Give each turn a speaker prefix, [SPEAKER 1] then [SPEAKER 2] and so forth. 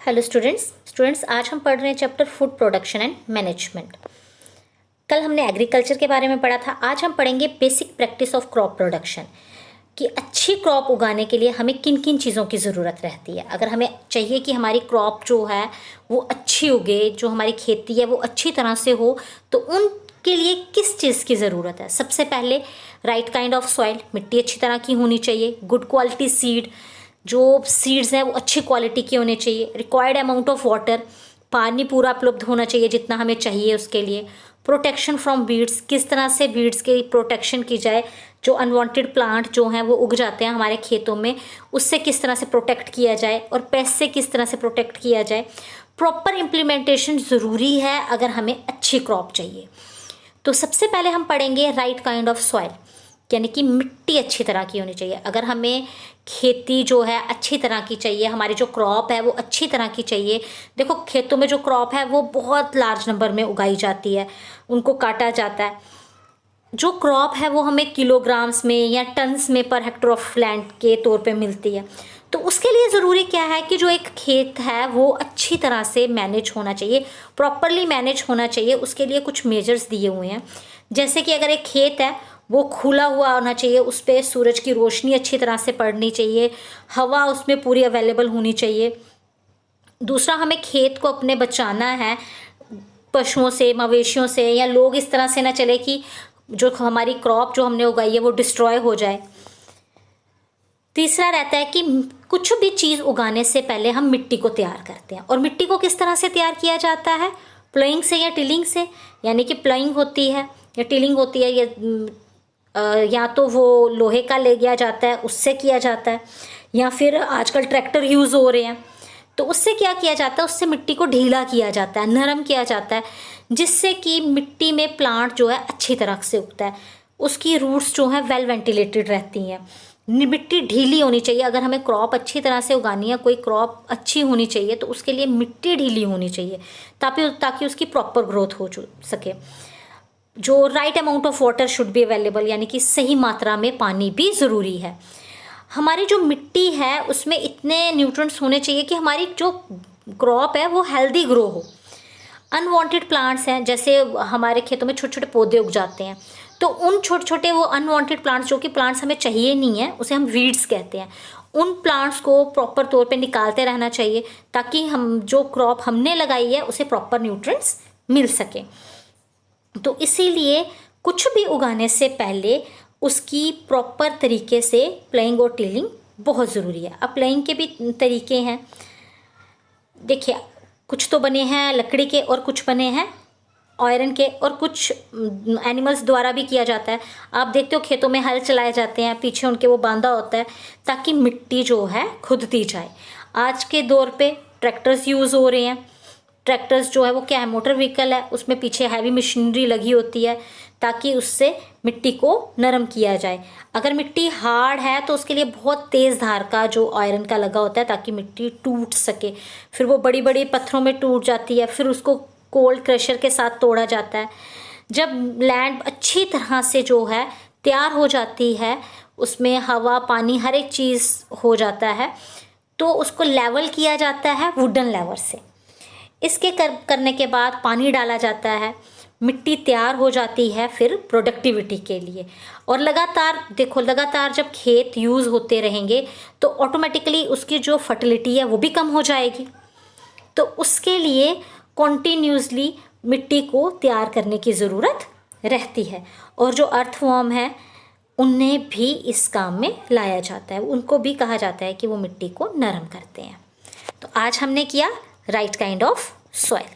[SPEAKER 1] Hello students आज हम पढ़ रहे हैं chapter food production and management. कल हमने एग्रीकल्चर के बारे में पढ़ा था। आज हम पढ़ेंगे basic practice of crop production कि अच्छी क्रॉप उगाने के लिए हमें किन किन चीज़ों की ज़रूरत रहती है। अगर हमें चाहिए कि हमारी क्रॉप जो है वो अच्छी उगे, जो हमारी खेती है वो अच्छी तरह से हो, तो उनके लिए किस चीज़ की ज़रूरत है। सबसे पहले राइट काइंड ऑफ सॉइल, मिट्टी अच्छी तरह की होनी चाहिए। गुड क्वालिटी सीड, जो सीड्स हैं वो अच्छी क्वालिटी के होने चाहिए। रिक्वायर्ड अमाउंट ऑफ वाटर, पानी पूरा उपलब्ध होना चाहिए जितना हमें चाहिए उसके लिए। प्रोटेक्शन फ्रॉम वीड्स, किस तरह से वीड्स की प्रोटेक्शन की जाए, जो अनवांटेड प्लांट जो हैं वो उग जाते हैं हमारे खेतों में, उससे किस तरह से प्रोटेक्ट किया जाए, और पेस्ट से किस तरह से प्रोटेक्ट किया जाए। प्रॉपर इम्प्लीमेंटेशन ज़रूरी है अगर हमें अच्छी क्रॉप चाहिए। तो सबसे पहले हम पढ़ेंगे राइट काइंड ऑफ सॉइल, यानी कि मिट्टी अच्छी तरह की होनी चाहिए। अगर हमें खेती जो है अच्छी तरह की चाहिए, हमारी जो क्रॉप है वो अच्छी तरह की चाहिए। देखो, खेतों में जो क्रॉप है वो बहुत लार्ज नंबर में उगाई जाती है, उनको काटा जाता है। जो क्रॉप है वो हमें किलोग्राम्स में या टन्स में पर हेक्टर ऑफ लैंड के तौर पे मिलती है। तो उसके लिए ज़रूरी क्या है कि जो एक खेत है वो अच्छी तरह से मैनेज होना चाहिए, प्रॉपरली मैनेज होना चाहिए। उसके लिए कुछ मेजर्स दिए हुए हैं, जैसे कि अगर एक खेत है वो खुला हुआ होना चाहिए, उस पर सूरज की रोशनी अच्छी तरह से पड़नी चाहिए, हवा उसमें पूरी अवेलेबल होनी चाहिए। दूसरा, हमें खेत को अपने बचाना है पशुओं से, मवेशियों से, या लोग इस तरह से ना चले कि जो हमारी क्रॉप जो हमने उगाई है वो डिस्ट्रॉय हो जाए। तीसरा रहता है कि कुछ भी चीज़ उगाने से पहले हम मिट्टी को तैयार करते हैं। और मिट्टी को किस तरह से तैयार किया जाता है? प्लोइंग से या टिलिंग से। यानी कि प्लोइंग होती है या टिलिंग होती है, या तो वो लोहे का ले गया जाता है उससे किया जाता है, या फिर आजकल ट्रैक्टर यूज़ हो रहे हैं, तो उससे क्या किया जाता है, उससे मिट्टी को ढीला किया जाता है, नरम किया जाता है, जिससे कि मिट्टी में प्लांट जो है अच्छी तरह से उगता है। उसकी रूट्स जो हैं वेल वेंटिलेटेड रहती हैं। मिट्टी ढीली होनी चाहिए। अगर हमें क्रॉप अच्छी तरह से उगानी है, कोई क्रॉप अच्छी होनी चाहिए, तो उसके लिए मिट्टी ढीली होनी चाहिए ताकि उसकी प्रॉपर ग्रोथ हो सके। जो right amount of water should be available, यानी कि सही मात्रा में पानी भी ज़रूरी है। हमारी जो मिट्टी है उसमें इतने न्यूट्रिएंट्स होने चाहिए कि हमारी जो क्रॉप है वो हेल्दी ग्रो हो। अनवांटेड प्लांट्स हैं, जैसे हमारे खेतों में छोटे छोटे पौधे उग जाते हैं, तो उन छोटे छोटे वो अनवांटेड प्लांट्स, जो कि प्लांट्स हमें चाहिए नहीं है, उसे हम वीड्स कहते हैं, उन प्लांट्स को प्रॉपर तौर पे निकालते रहना चाहिए ताकि हम जो क्रॉप हमने लगाई है उसे प्रॉपर न्यूट्रिएंट्स मिल सके। तो इसीलिए कुछ भी उगाने से पहले उसकी प्रॉपर तरीके से प्लेइंग और टिलिंग बहुत ज़रूरी है। अब प्लेइंग के भी तरीके हैं। देखिए, कुछ तो बने हैं लकड़ी के और कुछ बने हैं आयरन के, और कुछ एनिमल्स द्वारा भी किया जाता है। आप देखते हो खेतों में हल चलाए जाते हैं, पीछे उनके वो बांधा होता है ताकि मिट्टी जो है खुदती जाए। आज के दौर पे ट्रैक्टर्स यूज़ हो रहे हैं। ट्रैक्टर्स जो है वो क्या है, मोटर व्हीकल है, उसमें पीछे हैवी मशीनरी लगी होती है ताकि उससे मिट्टी को नरम किया जाए। अगर मिट्टी हार्ड है तो उसके लिए बहुत तेज़ धार का जो आयरन का लगा होता है ताकि मिट्टी टूट सके। फिर वो बड़ी बड़ी पत्थरों में टूट जाती है, फिर उसको कोल्ड क्रशर के साथ तोड़ा जाता है। जब लैंड अच्छी तरह से जो है तैयार हो जाती है, उसमें हवा पानी हर एक चीज़ हो जाता है, तो उसको लेवल किया जाता है वुडन लेवल से। इसके करने के बाद पानी डाला जाता है, मिट्टी तैयार हो जाती है फिर प्रोडक्टिविटी के लिए। और लगातार जब खेत यूज़ होते रहेंगे तो ऑटोमेटिकली उसकी जो फर्टिलिटी है वो भी कम हो जाएगी। तो उसके लिए कॉन्टीन्यूसली मिट्टी को तैयार करने की ज़रूरत रहती है। और जो अर्थवॉर्म है उन्हें भी इस काम में लाया जाता है, उनको भी कहा जाता है कि वो मिट्टी को नरम करते हैं। तो आज हमने किया राइट काइंड ऑफ सॉइल।